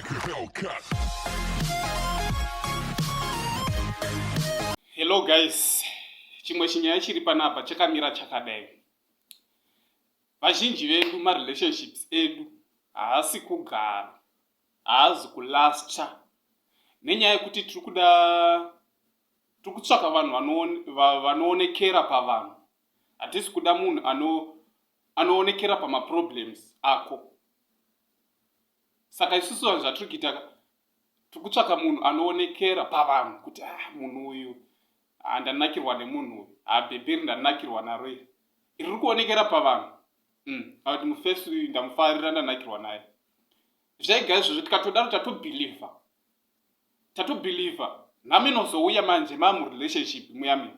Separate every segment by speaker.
Speaker 1: like a Hellcat.
Speaker 2: Hello guys, chimwe chinyaya chiri panapa chakamira chakadai. Vazhinji vedu marelationships edu haasi kugara, haazi kulasta, nenyaya yekuti tiri kutsvaka vanhu vanoonekera pavanhu. Hatisi kuda munhu anoonekera pamaproblems ako. Saka isusu vanhu zvatiri kuita, tiri kutsvaka munhu anoonekera pavanhu kuti munhu uyu ndanakirwa nemunhu uyu, bhebheri ndanakirwa naro iri riri kuonekera pavanhu. Kuti mufesi uyu ndamufarira, ndanakirwa naye. Zvega izvozvo tikatodaro tatobhilivha nami inozouya manje mamurelationship muyami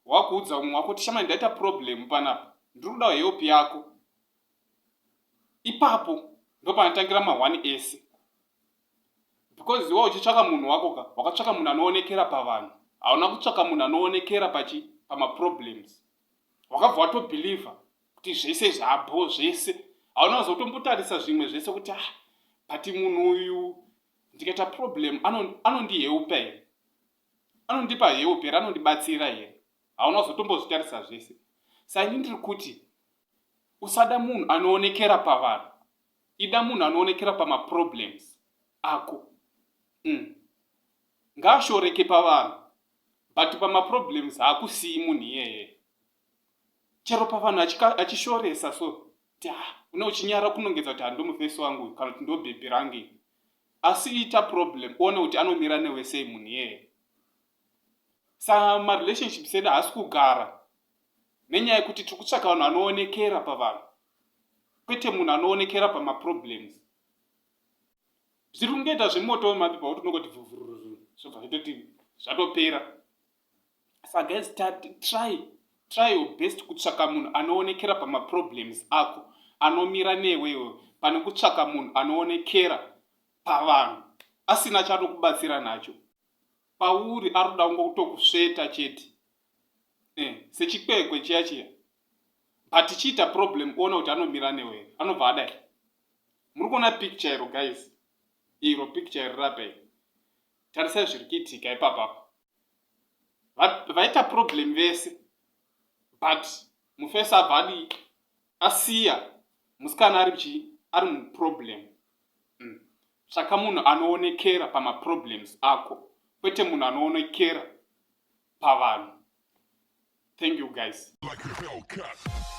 Speaker 2: wakuudza umwe wako kuti shama ndaita problem panapa, ndiri kuda help yako. Ipapo ndopanotangira ma1 ese, because iwe uchitsvaka munhu wako wakatsvaka munhu anoonekera pavanhu, hauna kutsvaka munhu anoonekera pamaproblems. Wakabva watobhilivha kuti zvese zvabo zvese, hauna kuzotombotarisa zvimwe zvese kuti pati munhu uyu ndikaita problem anondihelpa here, anondipa help here, anondibatsira here. Hauna kuzotombozvitarisa zvese. Saka ini ndiri kuti usada munhu anoonekera pavanhu, ida munhu anoonekera pamaproblems ako. Ngaashoreke pavanhu, but pamaproblems haakusii munhu iyeye. Chero pavanhu achishoresa so une uchinyara kunongedza kuti handomufesi wangu kana kuti ndobhebhi rangu, asi ita problem uone kuti anomira newe sei munhu iyeye. Saka marelationships edu haasi kugara, nenyaya yekuti tiri kutsvaka vanhu anoonekera pavanhu, kwete munhu anoonekera pamaproblems. Zviri kungoita zvemoto wemapi pauti unongoti vhuvhururu zvobva zvatoti zvatopera. Saka guys, try your best kutsvaka munhu anoonekera pamaproblems ako, anomira newewe, pane kutsvaka munhu anoonekera pavanhu asina chanokubatsira nacho. Pauri arikuda kungotokusveta chete, sechikwekwe chiya, but chiita problem uona kuti anomira newewe, anobva adai. Muri kuona picture iro guys, iro picture iri rapai, tarisai zviri kuitika ipapapa. Vaita problem vese, but mufesi abva asiya musikana ari muproblem. Tsvaka munhu anoonekera pamaproblems ako, kwete munhu anoonekera pavanhu. Thank you guys.
Speaker 1: Like a Hellcat.